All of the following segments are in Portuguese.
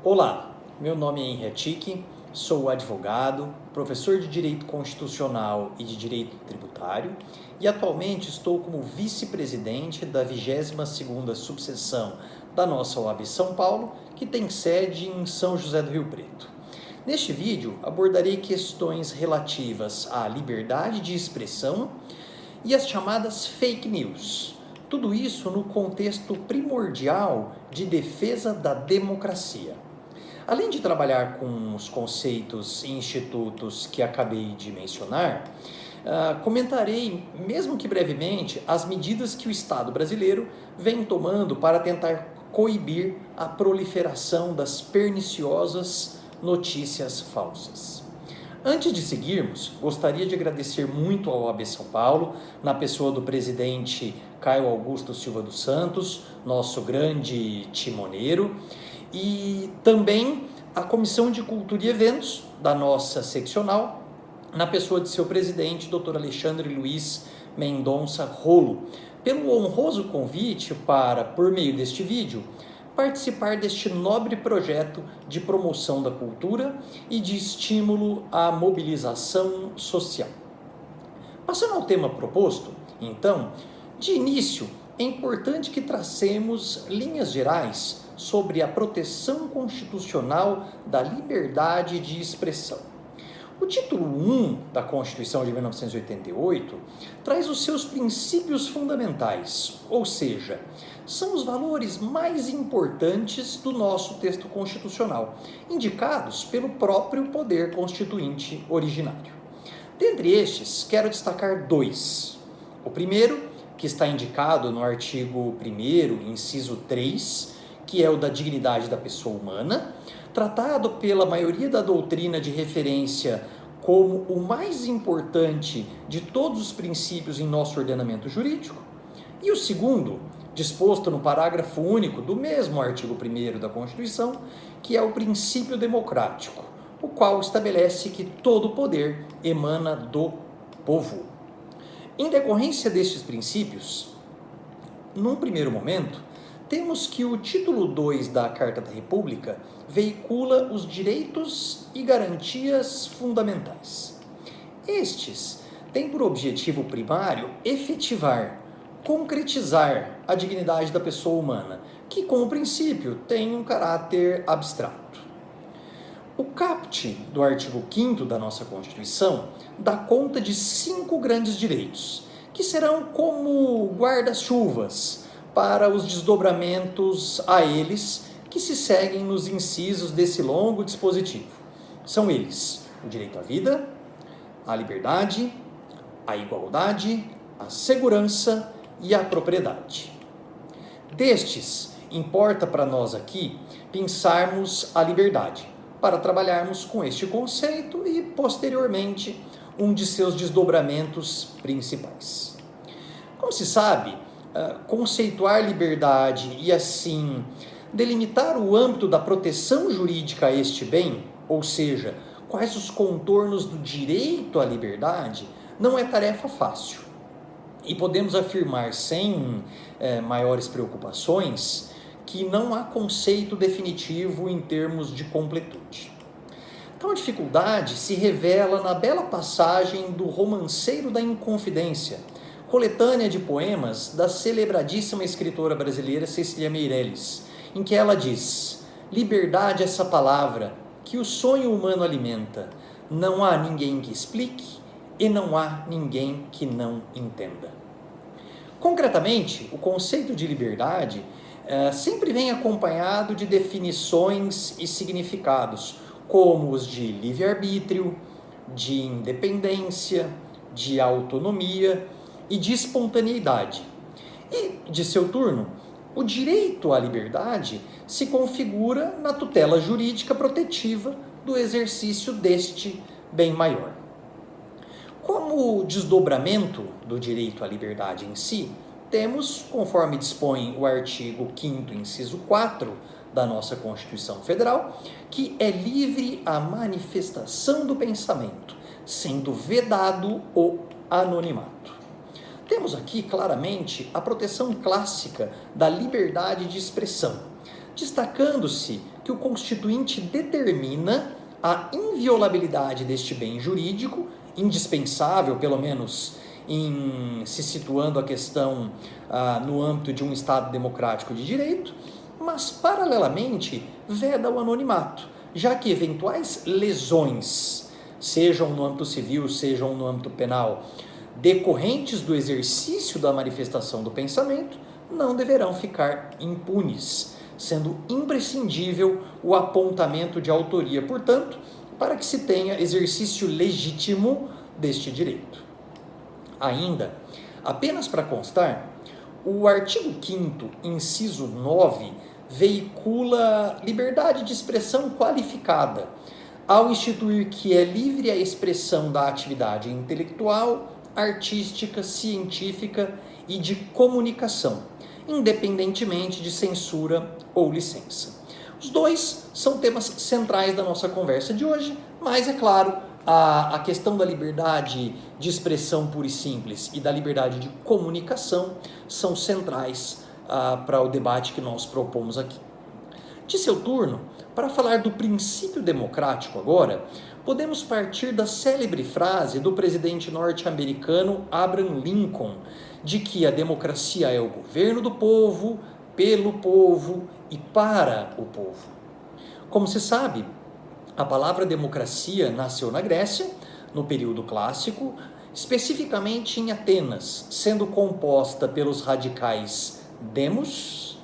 Olá, meu nome é Henri Attic, sou advogado, professor de Direito Constitucional e de Direito Tributário e atualmente estou como vice-presidente da 22ª subseção da nossa OAB São Paulo, que tem sede em São José do Rio Preto. Neste vídeo abordarei questões relativas à liberdade de expressão e as chamadas fake news. Tudo isso no contexto primordial de defesa da democracia. Além de trabalhar com os conceitos e institutos que acabei de mencionar, comentarei, mesmo que brevemente, as medidas que o Estado brasileiro vem tomando para tentar coibir a proliferação das perniciosas notícias falsas. Antes de seguirmos, gostaria de agradecer muito ao OAB São Paulo, na pessoa do presidente Caio Augusto Silva dos Santos, nosso grande timoneiro, e também a Comissão de Cultura e Eventos da nossa seccional, na pessoa de seu presidente, Dr. Alexandre Luiz Mendonça Rolo, pelo honroso convite para, por meio deste vídeo, participar deste nobre projeto de promoção da cultura e de estímulo à mobilização social. Passando ao tema proposto, então, de início, é importante que tracemos linhas gerais sobre a proteção constitucional da liberdade de expressão. O título 1 da Constituição de 1988 traz os seus princípios fundamentais, ou seja, são os valores mais importantes do nosso texto constitucional, indicados pelo próprio poder constituinte originário. Dentre estes, quero destacar dois. O primeiro, que está indicado no artigo 1º, inciso 3, que é o da dignidade da pessoa humana, tratado pela maioria da doutrina de referência como o mais importante de todos os princípios em nosso ordenamento jurídico, e o segundo, disposto no parágrafo único do mesmo artigo 1º da Constituição, que é o princípio democrático, o qual estabelece que todo poder emana do povo. Em decorrência destes princípios, num primeiro momento, temos que o título 2 da Carta da República veicula os direitos e garantias fundamentais. Estes têm por objetivo primário efetivar, concretizar a dignidade da pessoa humana, que, como princípio, tem um caráter abstrato. O caput do artigo 5º da nossa Constituição dá conta de 5 grandes direitos, que serão como guarda-chuvas para os desdobramentos a eles que se seguem nos incisos desse longo dispositivo. São eles o direito à vida, à liberdade, à igualdade, à segurança e à propriedade. Destes, importa para nós aqui pensarmos a liberdade, para trabalharmos com este conceito e, posteriormente, um de seus desdobramentos principais. Como se sabe, conceituar liberdade e, assim, delimitar o âmbito da proteção jurídica a este bem, ou seja, quais os contornos do direito à liberdade, não é tarefa fácil. E podemos afirmar, sem maiores preocupações, que não há conceito definitivo em termos de completude. Então a dificuldade se revela na bela passagem do Romanceiro da Inconfidência, coletânea de poemas da celebradíssima escritora brasileira Cecília Meirelles, em que ela diz: liberdade é essa palavra que o sonho humano alimenta, não há ninguém que explique e não há ninguém que não entenda. Concretamente, o conceito de liberdade sempre vem acompanhado de definições e significados, como os de livre-arbítrio, de independência, de autonomia e de espontaneidade. E, de seu turno, o direito à liberdade se configura na tutela jurídica protetiva do exercício deste bem maior. Como desdobramento do direito à liberdade em si, temos, conforme dispõe o artigo 5º, inciso 4 da nossa Constituição Federal, que é livre a manifestação do pensamento, sendo vedado o anonimato. Temos aqui claramente a proteção clássica da liberdade de expressão, destacando-se que o Constituinte determina a inviolabilidade deste bem jurídico, indispensável, pelo menos em se situando a questão no âmbito de um Estado democrático de direito, mas, paralelamente, veda o anonimato, já que eventuais lesões, sejam no âmbito civil, sejam no âmbito penal, decorrentes do exercício da manifestação do pensamento, não deverão ficar impunes, sendo imprescindível o apontamento de autoria, portanto, para que se tenha exercício legítimo deste direito. Ainda, apenas para constar, o artigo 5º, inciso 9, veicula liberdade de expressão qualificada, ao instituir que é livre a expressão da atividade intelectual, artística, científica e de comunicação, independentemente de censura ou licença. Os dois são temas centrais da nossa conversa de hoje, mas, é claro, a questão da liberdade de expressão pura e simples e da liberdade de comunicação são centrais para o debate que nós propomos aqui. De seu turno, para falar do princípio democrático agora, podemos partir da célebre frase do presidente norte-americano Abraham Lincoln, de que a democracia é o governo do povo, pelo povo e para o povo. Como se sabe, a palavra democracia nasceu na Grécia, no período clássico, especificamente em Atenas, sendo composta pelos radicais demos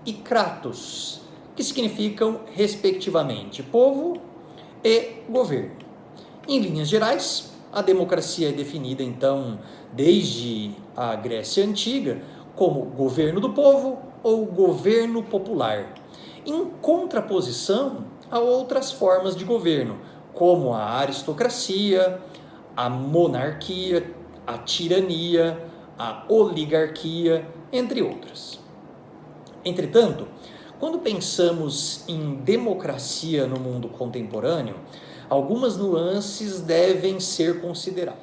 e kratos, que significam, respectivamente, povo e governo. Em linhas gerais, a democracia é definida, então, desde a Grécia Antiga, como governo do povo ou governo popular, em contraposição a outras formas de governo, como a aristocracia, a monarquia, a tirania, a oligarquia, entre outras. Entretanto, quando pensamos em democracia no mundo contemporâneo, algumas nuances devem ser consideradas.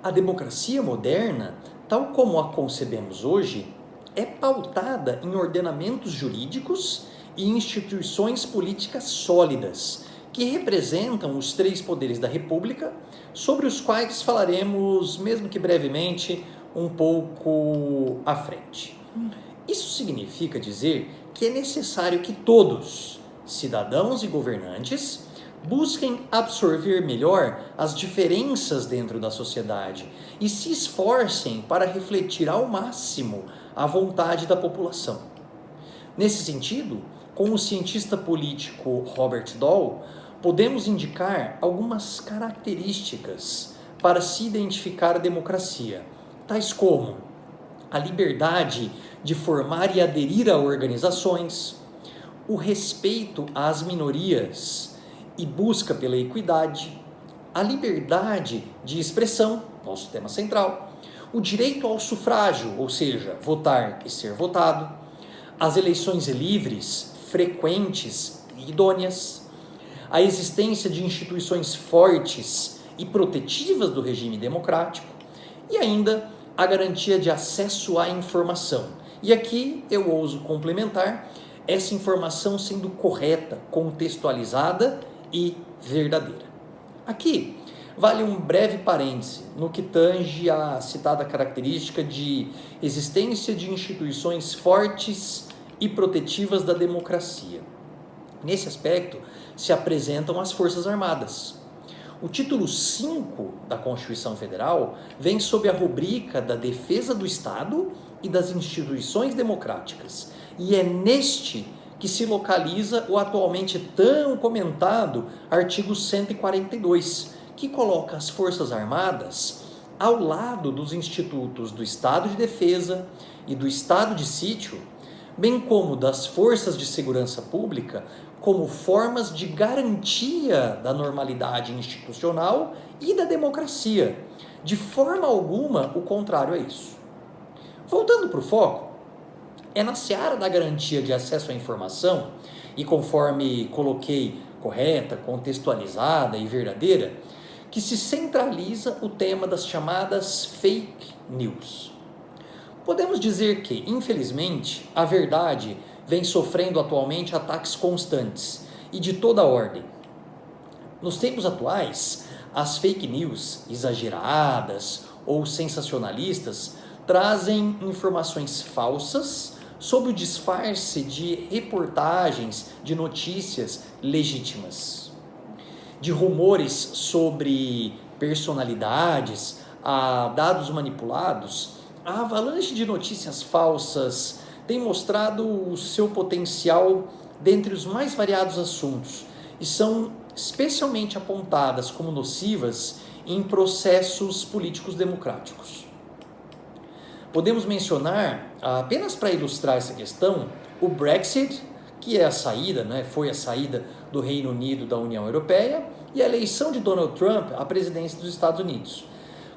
A democracia moderna, tal como a concebemos hoje, é pautada em ordenamentos jurídicos e instituições políticas sólidas, que representam os três poderes da República, sobre os quais falaremos, mesmo que brevemente, um pouco à frente. Isso significa dizer que é necessário que todos, cidadãos e governantes, busquem absorver melhor as diferenças dentro da sociedade e se esforcem para refletir ao máximo a vontade da população. Nesse sentido, com o cientista político Robert Dahl, podemos indicar algumas características para se identificar a democracia, tais como a liberdade de formar e aderir a organizações, o respeito às minorias e busca pela equidade, a liberdade de expressão, nosso tema central, o direito ao sufrágio, ou seja, votar e ser votado, as eleições livres, frequentes e idôneas, a existência de instituições fortes e protetivas do regime democrático e ainda a garantia de acesso à informação. E aqui eu ouso complementar, essa informação sendo correta, contextualizada e verdadeira. Aqui vale um breve parêntese no que tange à citada característica de existência de instituições fortes e protetivas da democracia. Nesse aspecto se apresentam as Forças Armadas. O título 5 da Constituição Federal vem sob a rubrica da defesa do Estado e das instituições democráticas, e é neste que se localiza o atualmente tão comentado artigo 142, que coloca as Forças Armadas ao lado dos institutos do Estado de Defesa e do Estado de Sítio, bem como das Forças de Segurança Pública, como formas de garantia da normalidade institucional e da democracia. De forma alguma, o contrário é isso. Voltando para o foco, é na seara da garantia de acesso à informação, e conforme coloquei, correta, contextualizada e verdadeira, que se centraliza o tema das chamadas fake news. Podemos dizer que, infelizmente, a verdade vem sofrendo atualmente ataques constantes e de toda ordem. Nos tempos atuais, as fake news exageradas ou sensacionalistas trazem informações falsas sob o disfarce de reportagens de notícias legítimas. De rumores sobre personalidades a dados manipulados, a avalanche de notícias falsas tem mostrado o seu potencial dentre os mais variados assuntos e são especialmente apontadas como nocivas em processos políticos democráticos. Podemos mencionar, apenas para ilustrar essa questão, o Brexit, que é a saída, foi a saída do Reino Unido da União Europeia, e a eleição de Donald Trump à presidência dos Estados Unidos,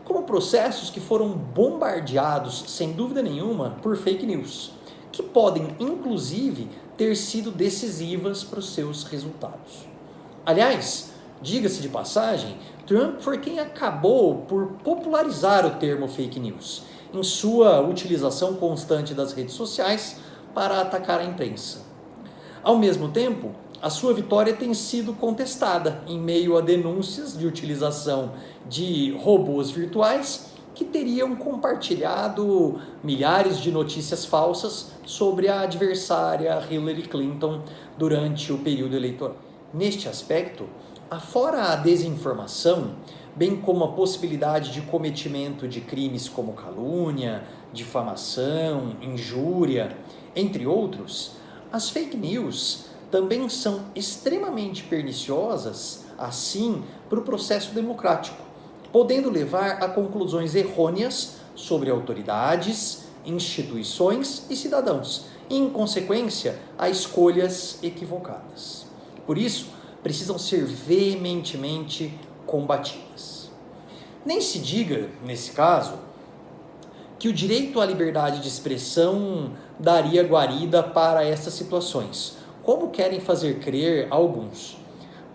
como processos que foram bombardeados, sem dúvida nenhuma, por fake news, que podem, inclusive, ter sido decisivas para os seus resultados. Aliás, diga-se de passagem, Trump foi quem acabou por popularizar o termo fake news, em sua utilização constante das redes sociais para atacar a imprensa. Ao mesmo tempo, a sua vitória tem sido contestada em meio a denúncias de utilização de robôs virtuais que teriam compartilhado milhares de notícias falsas sobre a adversária Hillary Clinton durante o período eleitoral. Neste aspecto, afora a desinformação, bem como a possibilidade de cometimento de crimes como calúnia, difamação, injúria, entre outros, as fake news também são extremamente perniciosas, assim, para o processo democrático, podendo levar a conclusões errôneas sobre autoridades, instituições e cidadãos, e, em consequência, a escolhas equivocadas. Por isso, precisam ser veementemente combatidas. Nem se diga, nesse caso, que o direito à liberdade de expressão daria guarida para essas situações, como querem fazer crer alguns,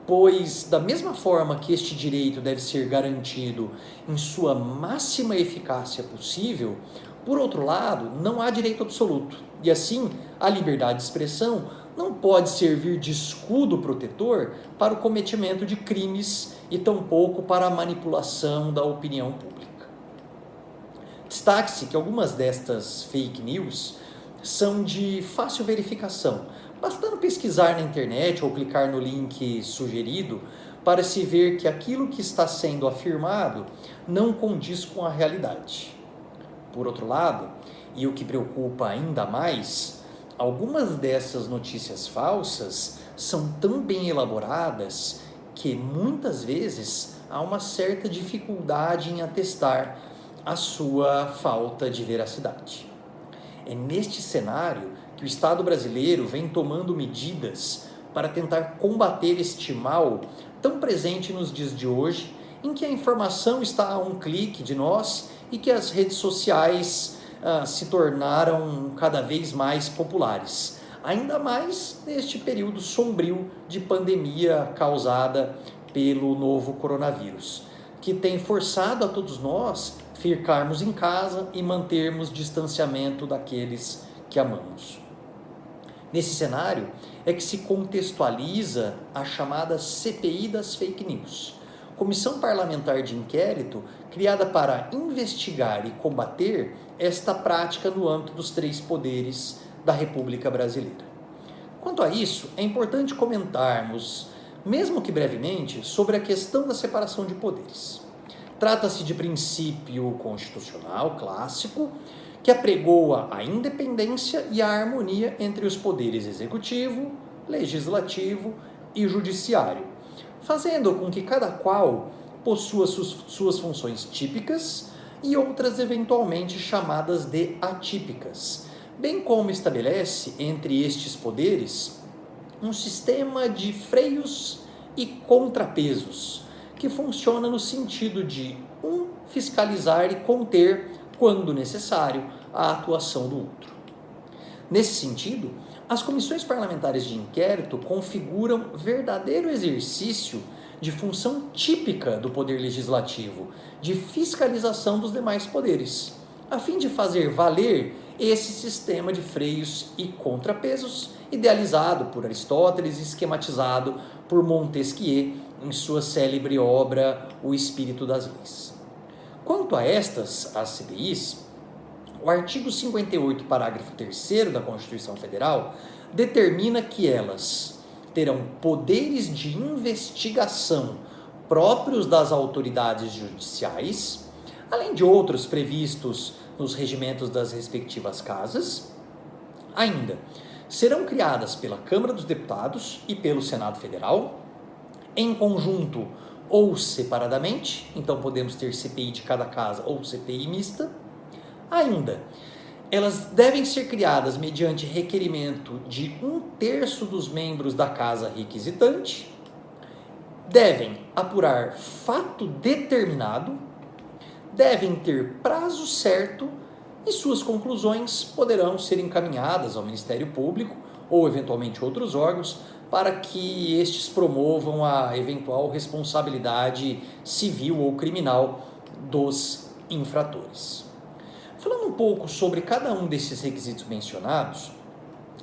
pois da mesma forma que este direito deve ser garantido em sua máxima eficácia possível, por outro lado, não há direito absoluto, e assim a liberdade de expressão não pode servir de escudo protetor para o cometimento de crimes e tampouco para a manipulação da opinião pública. Destaque-se que algumas destas fake news são de fácil verificação, bastando pesquisar na internet ou clicar no link sugerido para se ver que aquilo que está sendo afirmado não condiz com a realidade. Por outro lado, e o que preocupa ainda mais, algumas dessas notícias falsas são tão bem elaboradas que muitas vezes há uma certa dificuldade em atestar a sua falta de veracidade. É neste cenário que o Estado brasileiro vem tomando medidas para tentar combater este mal tão presente nos dias de hoje, em que a informação está a um clique de nós e que as redes sociais se tornaram cada vez mais populares, ainda mais neste período sombrio de pandemia causada pelo novo coronavírus, que tem forçado a todos nós ficarmos em casa e mantermos distanciamento daqueles que amamos. Nesse cenário é que se contextualiza a chamada CPI das fake news, Comissão Parlamentar de Inquérito criada para investigar e combater esta prática no âmbito dos 3 poderes da República Brasileira. Quanto a isso, é importante comentarmos, mesmo que brevemente, sobre a questão da separação de poderes. Trata-se de princípio constitucional clássico que apregoa a independência e a harmonia entre os poderes executivo, legislativo e judiciário, fazendo com que cada qual possua suas funções típicas e outras eventualmente chamadas de atípicas, bem como estabelece entre estes poderes um sistema de freios e contrapesos, que funciona no sentido de fiscalizar e conter, quando necessário, a atuação do outro. Nesse sentido, as comissões parlamentares de inquérito configuram verdadeiro exercício de função típica do poder legislativo, de fiscalização dos demais poderes, a fim de fazer valer esse sistema de freios e contrapesos idealizado por Aristóteles e esquematizado por Montesquieu em sua célebre obra O Espírito das Leis. Quanto a estas, as CPIs, o artigo 58, parágrafo 3º da Constituição Federal determina que elas terão poderes de investigação próprios das autoridades judiciais, além de outros previstos nos regimentos das respectivas casas. Ainda serão criadas pela Câmara dos Deputados e pelo Senado Federal, em conjunto ou separadamente, então podemos ter CPI de cada casa ou CPI mista. Ainda, elas devem ser criadas mediante requerimento de 1/3 dos membros da casa requisitante, devem apurar fato determinado, devem ter prazo certo e suas conclusões poderão ser encaminhadas ao Ministério Público ou eventualmente outros órgãos para que estes promovam a eventual responsabilidade civil ou criminal dos infratores. Falando um pouco sobre cada um desses requisitos mencionados,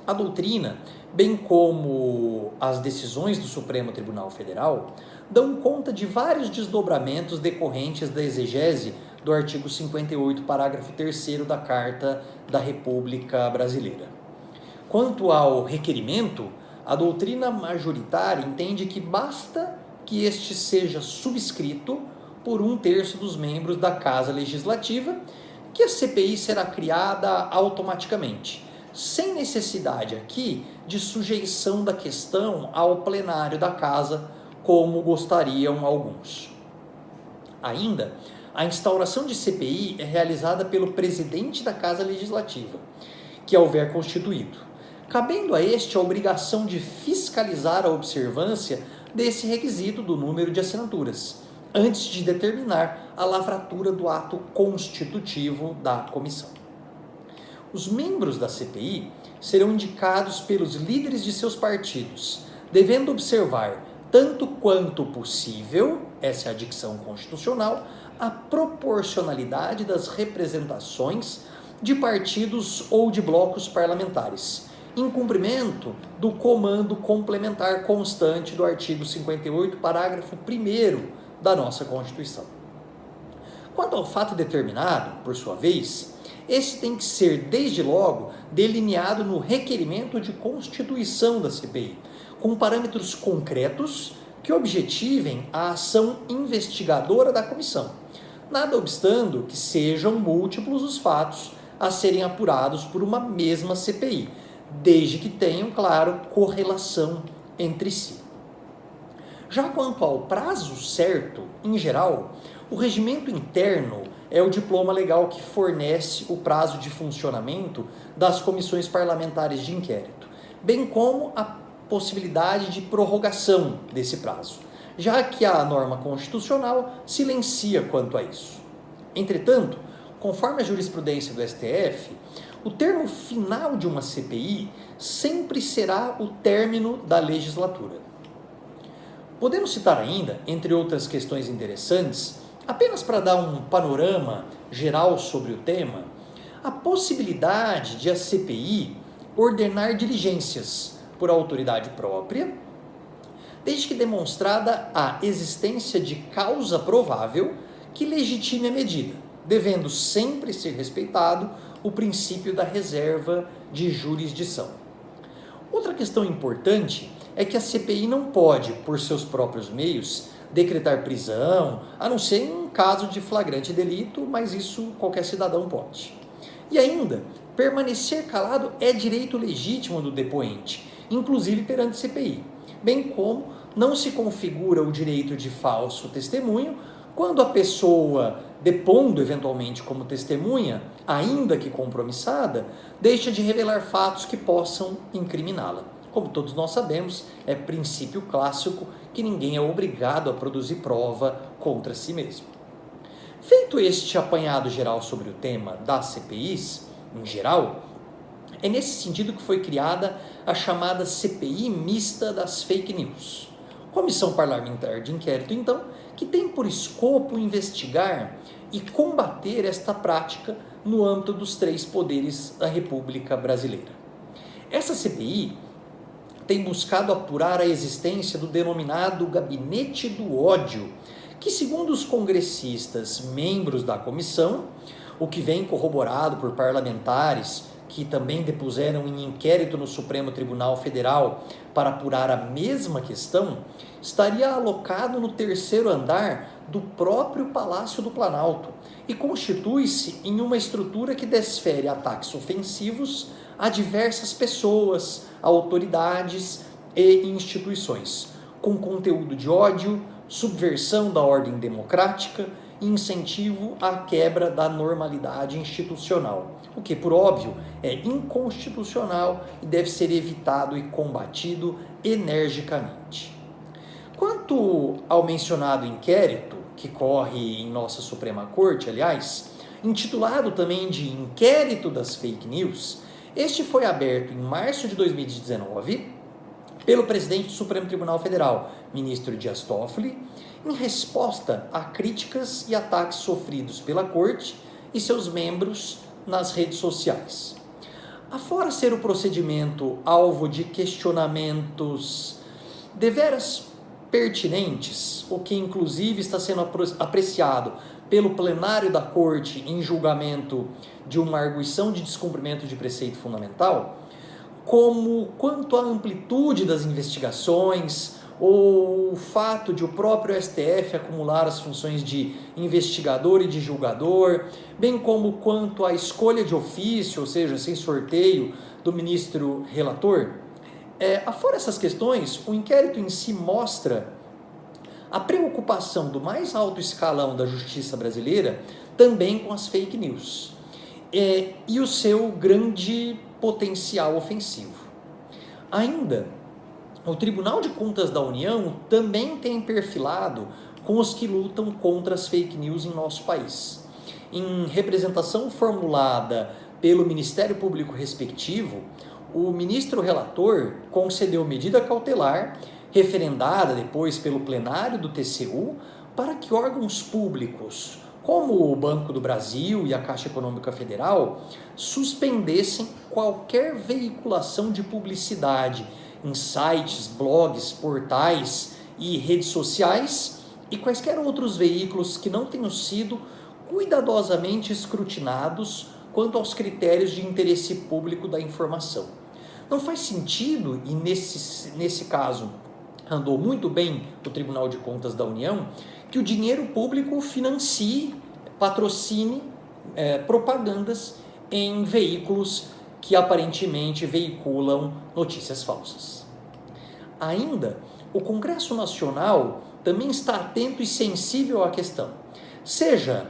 a doutrina, bem como as decisões do Supremo Tribunal Federal, dão conta de vários desdobramentos decorrentes da exegese do artigo 58, parágrafo 3º da Carta da República Brasileira. Quanto ao requerimento, a doutrina majoritária entende que basta que este seja subscrito por 1/3 dos membros da Casa Legislativa, que a CPI será criada automaticamente, sem necessidade aqui de sujeição da questão ao plenário da Casa, como gostariam alguns. Ainda, a instauração de CPI é realizada pelo presidente da Casa Legislativa, que houver constituído, cabendo a este a obrigação de fiscalizar a observância desse requisito do número de assinaturas, antes de determinar a lavratura do ato constitutivo da comissão. Os membros da CPI serão indicados pelos líderes de seus partidos, devendo observar, tanto quanto possível, essa é a dicção constitucional, a proporcionalidade das representações de partidos ou de blocos parlamentares, em cumprimento do comando complementar constante do artigo 58, parágrafo 1º da nossa Constituição. Quanto ao fato determinado, por sua vez, esse tem que ser, desde logo, delineado no requerimento de constituição da CPI, com parâmetros concretos que objetivem a ação investigadora da comissão, nada obstando que sejam múltiplos os fatos a serem apurados por uma mesma CPI, desde que tenham, claro, correlação entre si. Já quanto ao prazo certo, em geral, o regimento interno é o diploma legal que fornece o prazo de funcionamento das comissões parlamentares de inquérito, bem como a possibilidade de prorrogação desse prazo, já que a norma constitucional silencia quanto a isso. Entretanto, conforme a jurisprudência do STF, o termo final de uma CPI sempre será o término da legislatura. Podemos citar ainda, entre outras questões interessantes, apenas para dar um panorama geral sobre o tema, a possibilidade de a CPI ordenar diligências por autoridade própria, desde que demonstrada a existência de causa provável que legitime a medida, devendo sempre ser respeitado o princípio da reserva de jurisdição. Outra questão importante é que a CPI não pode, por seus próprios meios, decretar prisão, a não ser em caso de flagrante delito, mas isso qualquer cidadão pode. E ainda, permanecer calado é direito legítimo do depoente, inclusive perante CPI, bem como não se configura o direito de falso testemunho quando a pessoa, depondo eventualmente como testemunha, ainda que compromissada, deixa de revelar fatos que possam incriminá-la. Como todos nós sabemos, é princípio clássico que ninguém é obrigado a produzir prova contra si mesmo. Feito este apanhado geral sobre o tema das CPIs, em geral, é nesse sentido que foi criada a chamada CPI mista das fake news. Comissão Parlamentar de Inquérito, então, que tem por escopo investigar e combater esta prática no âmbito dos 3 poderes da República Brasileira. Essa CPI tem buscado apurar a existência do denominado Gabinete do Ódio, que, segundo os congressistas membros da comissão, o que vem corroborado por parlamentares que também depuseram em inquérito no Supremo Tribunal Federal para apurar a mesma questão, estaria alocado no 3º andar do próprio Palácio do Planalto e constitui-se em uma estrutura que desfere ataques ofensivos a diversas pessoas, autoridades e instituições, com conteúdo de ódio, subversão da ordem democrática e incentivo à quebra da normalidade institucional, o que, por óbvio, é inconstitucional e deve ser evitado e combatido energicamente. Quanto ao mencionado inquérito, que corre em nossa Suprema Corte, aliás, intitulado também de Inquérito das Fake News, este foi aberto em março de 2019 pelo presidente do Supremo Tribunal Federal, ministro Dias Toffoli, em resposta a críticas e ataques sofridos pela Corte e seus membros nas redes sociais. Afora ser o procedimento alvo de questionamentos deveras pertinentes, o que inclusive está sendo apreciado pelo plenário da Corte em julgamento de uma arguição de descumprimento de preceito fundamental, como quanto à amplitude das investigações ou o fato de o próprio STF acumular as funções de investigador e de julgador, bem como quanto à escolha de ofício, ou seja, sem sorteio, do ministro relator. Afora essas questões, o inquérito em si mostra a preocupação do mais alto escalão da justiça brasileira também com as fake news e o seu grande potencial ofensivo. Ainda, o Tribunal de Contas da União também tem perfilado com os que lutam contra as fake news em nosso país. Em representação formulada pelo Ministério Público respectivo, o ministro relator concedeu medida cautelar, referendada depois pelo plenário do TCU, para que órgãos públicos, como o Banco do Brasil e a Caixa Econômica Federal, suspendessem qualquer veiculação de publicidade em sites, blogs, portais e redes sociais e quaisquer outros veículos que não tenham sido cuidadosamente escrutinados quanto aos critérios de interesse público da informação. Não faz sentido, e nesse caso andou muito bem o Tribunal de Contas da União, que o dinheiro público financie, patrocine propagandas em veículos que aparentemente veiculam notícias falsas. Ainda, o Congresso Nacional também está atento e sensível à questão, seja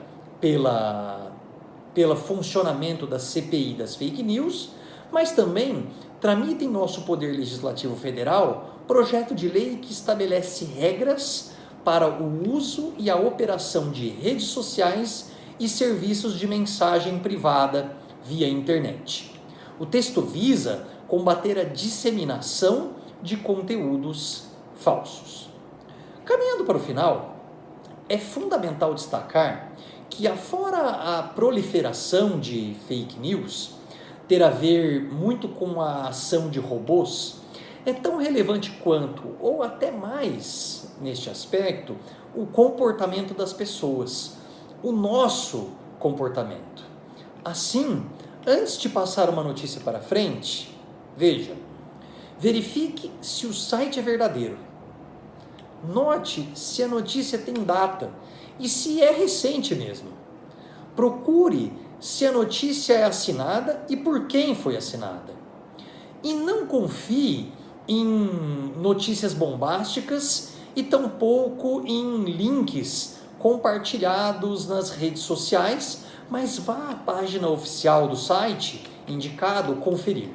pelo funcionamento da CPI das fake news, mas também tramita em nosso Poder Legislativo Federal projeto de lei que estabelece regras para o uso e a operação de redes sociais e serviços de mensagem privada via internet. O texto visa combater a disseminação de conteúdos falsos. Caminhando para o final, é fundamental destacar que, afora a proliferação de fake news ter a ver muito com a ação de robôs, é tão relevante quanto, ou até mais neste aspecto, o comportamento das pessoas, o nosso comportamento. Assim, antes de passar uma notícia para frente, verifique se o site é verdadeiro. Note se a notícia tem data e se é recente mesmo. Procure se a notícia é assinada e por quem foi assinada. E não confie em notícias bombásticas e tampouco em links compartilhados nas redes sociais, mas vá à página oficial do site indicado conferir.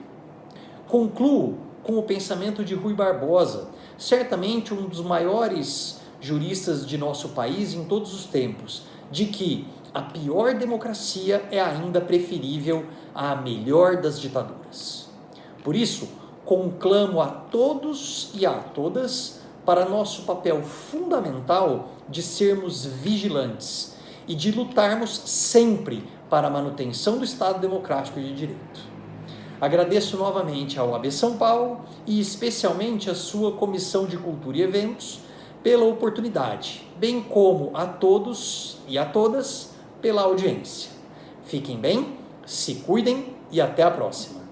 Concluo com o pensamento de Rui Barbosa, certamente um dos maiores juristas de nosso país em todos os tempos, de que a pior democracia é ainda preferível à melhor das ditaduras. Por isso, conclamo a todos e a todas para nosso papel fundamental de sermos vigilantes e de lutarmos sempre para a manutenção do Estado Democrático de Direito. Agradeço novamente ao AB São Paulo e especialmente à sua Comissão de Cultura e Eventos pela oportunidade, bem como a todos e a todas pela audiência. Fiquem bem, se cuidem e até a próxima.